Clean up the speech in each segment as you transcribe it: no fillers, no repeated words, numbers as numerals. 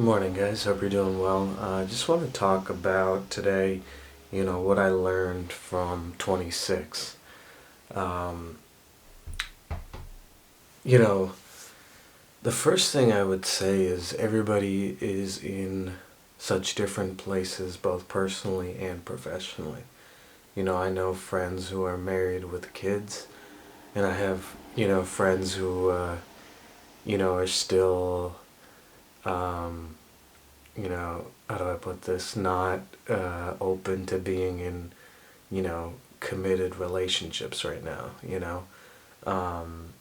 Morning, guys. Hope you're doing well. I just want to talk about today, what I learned from 26. Um, you know, the first thing I would say is everybody is in such different places, both personally and professionally. I know friends who are married with kids, and I have, friends who, are still, um, how do I put this, not open to being in, committed relationships right now, um,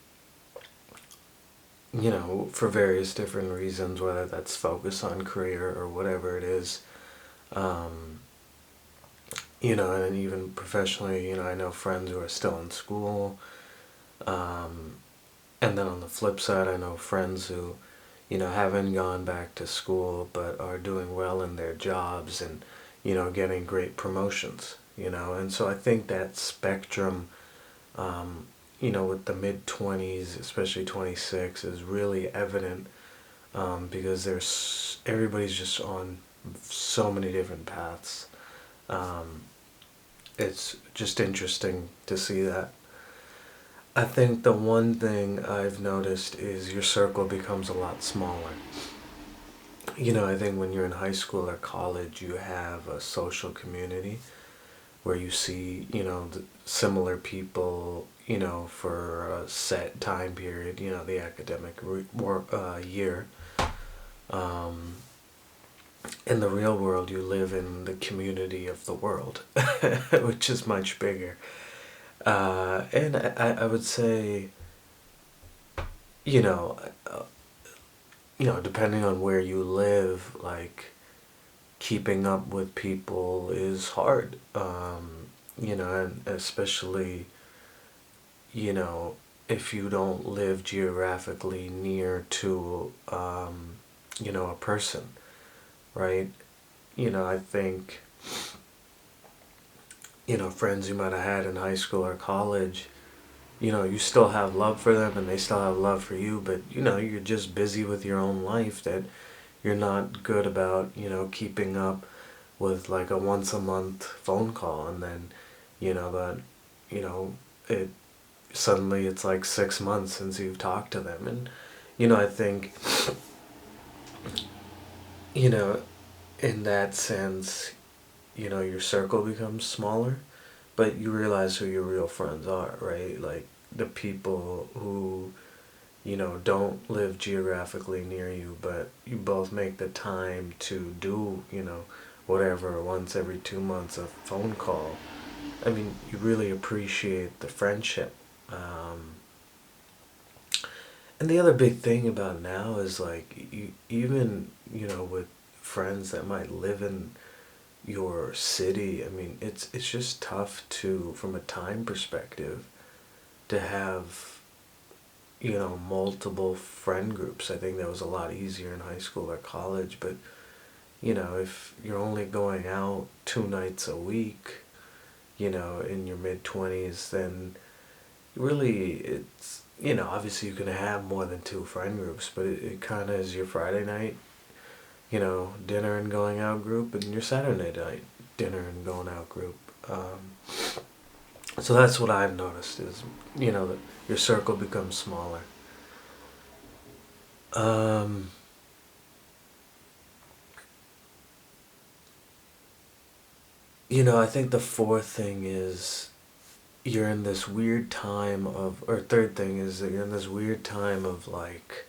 for various different reasons, whether that's focus on career or whatever it is, um, and even professionally, I know friends who are still in school, um, and then on the flip side, I know friends who, haven't gone back to school but are doing well in their jobs and, getting great promotions, and so I think that spectrum, um, with the mid 20s, especially 26, is really evident because everybody's just on so many different paths. Um, it's just interesting to see that. I think the one thing I've noticed is your circle becomes a lot smaller. I think when you're in high school or college, you have a social community where you see, similar people, for a set time period, the academic year. Um, in the real world, you live in the community of the world, which is much bigger. And I would say, you know, uh, depending on where you live, like keeping up with people is hard. And especially, you know, if you don't live geographically near to, a person, right? I think, friends you might have had in high school or college, you still have love for them and they still have love for you, but, you're just busy with your own life that you're not good about, keeping up with like a once a month phone call and then, that, you know, it suddenly it's like 6 months since you've talked to them. And, I think, you know, in that sense, your circle becomes smaller, but you realize who your real friends are, right? Like the people who, don't live geographically near you, but you both make the time to do, whatever, once every 2 months, a phone call. I mean, you really appreciate the friendship. Um, and the other big thing about now is like, even, with friends that might live in your city, I mean, it's just tough to, from a time perspective, to have, multiple friend groups. I think that was a lot easier in high school or college, but, if you're only going out 2 nights a week, in your mid 20s, then really it's, obviously you can have more than two friend groups, but it kind of is your Friday night, dinner and going out group, and your Saturday night dinner and going out group. So that's what I've noticed is, that your circle becomes smaller. Um, I think the fourth thing is you're in this weird time of, or third thing is that you're in this weird time of like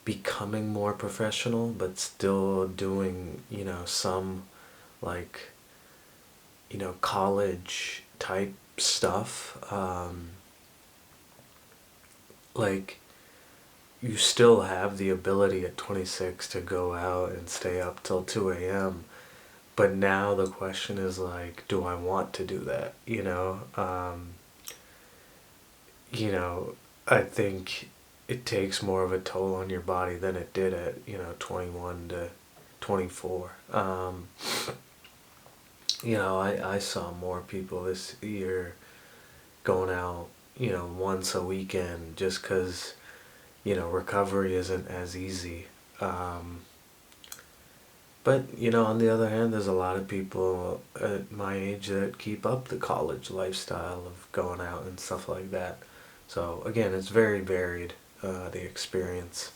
becoming more professional, but still doing, some like, college type stuff. Like, you still have the ability at 26 to go out and stay up till 2 a.m. But now the question is like, do I want to do that? You know, I think it takes more of a toll on your body than it did at, 21 to 24. I saw more people this year going out, once a weekend just because, recovery isn't as easy. Um, But, you know, on the other hand, there's a lot of people at my age that keep up the college lifestyle of going out and stuff like that. So, again, it's very varied, the experience.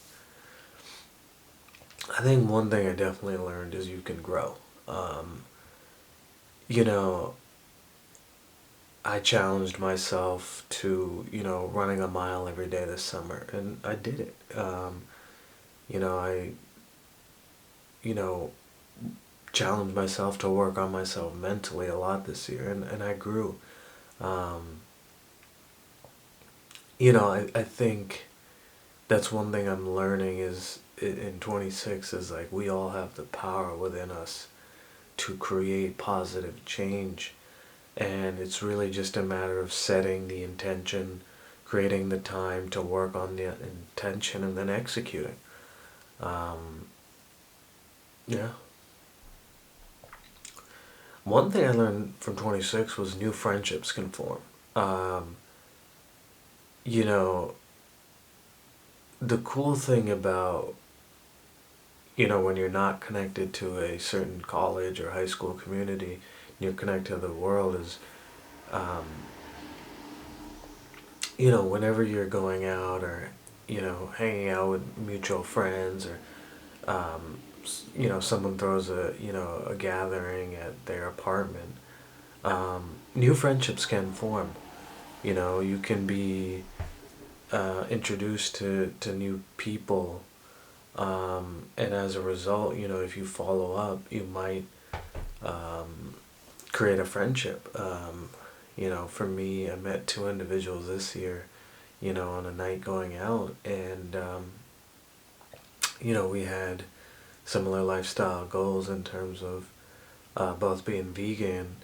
I think one thing I definitely learned is you can grow. Um, you know, I challenged myself to, running a mile every day this summer, and I did it. I, you know, challenged myself to work on myself mentally a lot this year, and I grew. Um, I think that's one thing I'm learning is in 26 is like we all have the power within us to create positive change. And it's really just a matter of setting the intention, creating the time to work on the intention, and then executing. Um, yeah. One thing I learned from 26 was new friendships can form. Um, you know, the cool thing about, when you're not connected to a certain college or high school community, and you're connected to the world is, um, whenever you're going out or, hanging out with mutual friends or, someone throws a gathering at their apartment, new friendships can form. You can be introduced to new people, and as a result, if you follow up, you might um, create a friendship. For me, I met two individuals this year, on a night going out, and we had similar lifestyle goals in terms of both being vegan,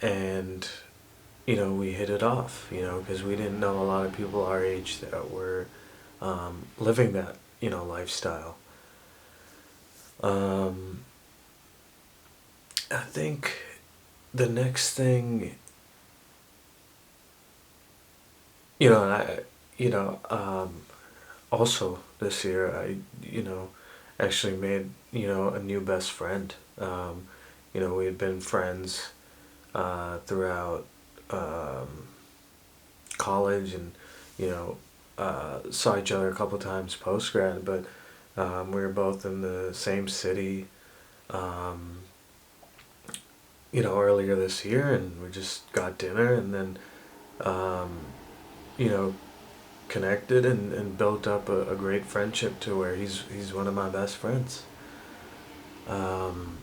and we hit it off, because we didn't know a lot of people our age that were living that, lifestyle. Um, I think the next thing, and you know, also this year, actually made, a new best friend. We had been friends throughout um, college and, saw each other a couple times post grad, but we were both in the same city, um, earlier this year, and we just got dinner and then, um, you know, connected and built up a great friendship to where he's one of my best friends. Um,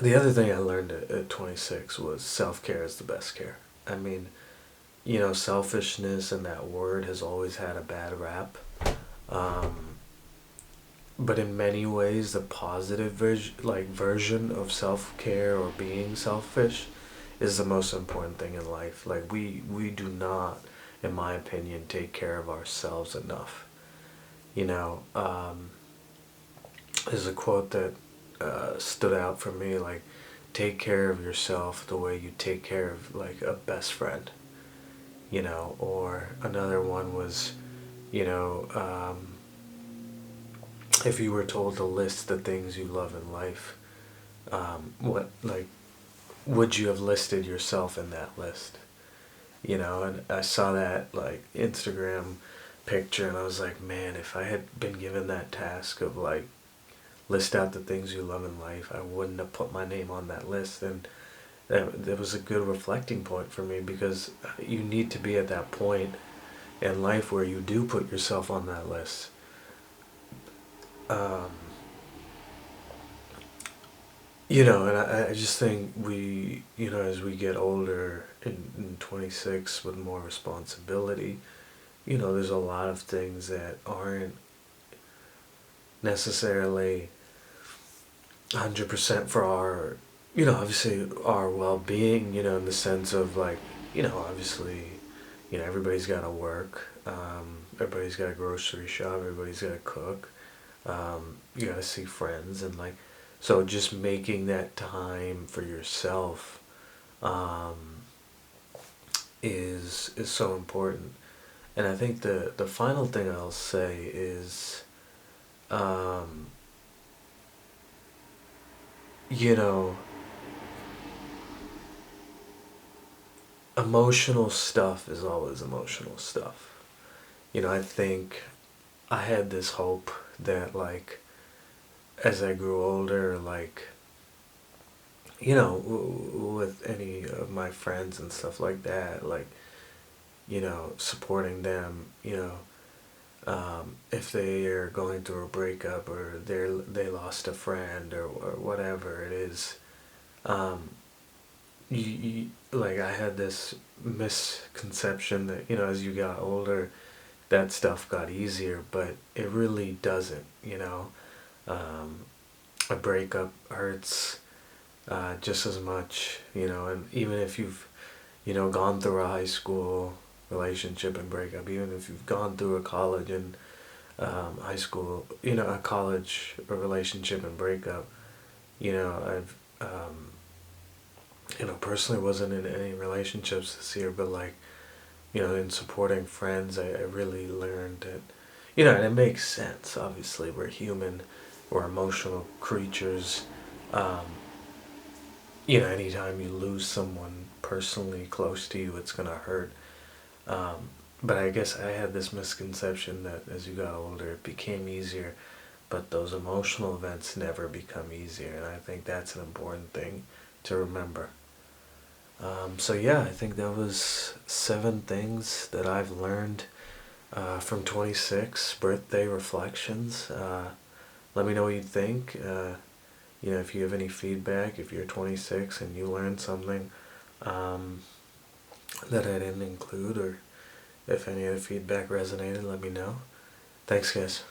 the other thing I learned at 26 was self care is the best care. I mean, selfishness and that word has always had a bad rap. Um, but in many ways, the positive version of self care or being selfish is the most important thing in life. Like we do not, in my opinion, take care of ourselves enough. You know, there's a quote that stood out for me, like, take care of yourself the way you take care of like a best friend. Or another one was, you know, if you were told to list the things you love in life, what like would you have listed yourself in that list? And I saw that like Instagram picture, and I was like, man, if I had been given that task of like list out the things you love in life, I wouldn't have put my name on that list. And that was a good reflecting point for me, because you need to be at that point in life where you do put yourself on that list. Um, and I just think we, as we get older in 26 with more responsibility, there's a lot of things that aren't necessarily 100% for our, obviously our well-being, in the sense of like, obviously, everybody's got to work, everybody's got to grocery shop, everybody's got to cook, you got to see friends, and like, so just making that time for yourself um, is so important. And I think the final thing I'll say is, um, you know, emotional stuff is always emotional stuff. I think I had this hope that, like, as I grew older, like, with any of my friends and stuff like that, like, supporting them, if they are going through a breakup or they lost a friend or whatever it is, um, like I had this misconception that as you got older, that stuff got easier, but it really doesn't. Um, a breakup hurts just as much, and even if you've gone through a high school relationship and breakup, even if you've gone through a college and high school, a college relationship and breakup, I've personally wasn't in any relationships this year, but like, in supporting friends, I really learned that, and it makes sense. Obviously, we're human, we're emotional creatures. Um, Anytime you lose someone personally close to you, it's gonna hurt. Um, but I guess I had this misconception that as you got older, it became easier, but those emotional events never become easier, and I think that's an important thing to remember. So yeah, I think that was 7 things that I've learned from 26 birthday reflections. Let me know what you think. If you have any feedback, if you're 26 and you learned something um, that I didn't include, or if any of the feedback resonated, let me know. Thanks, guys.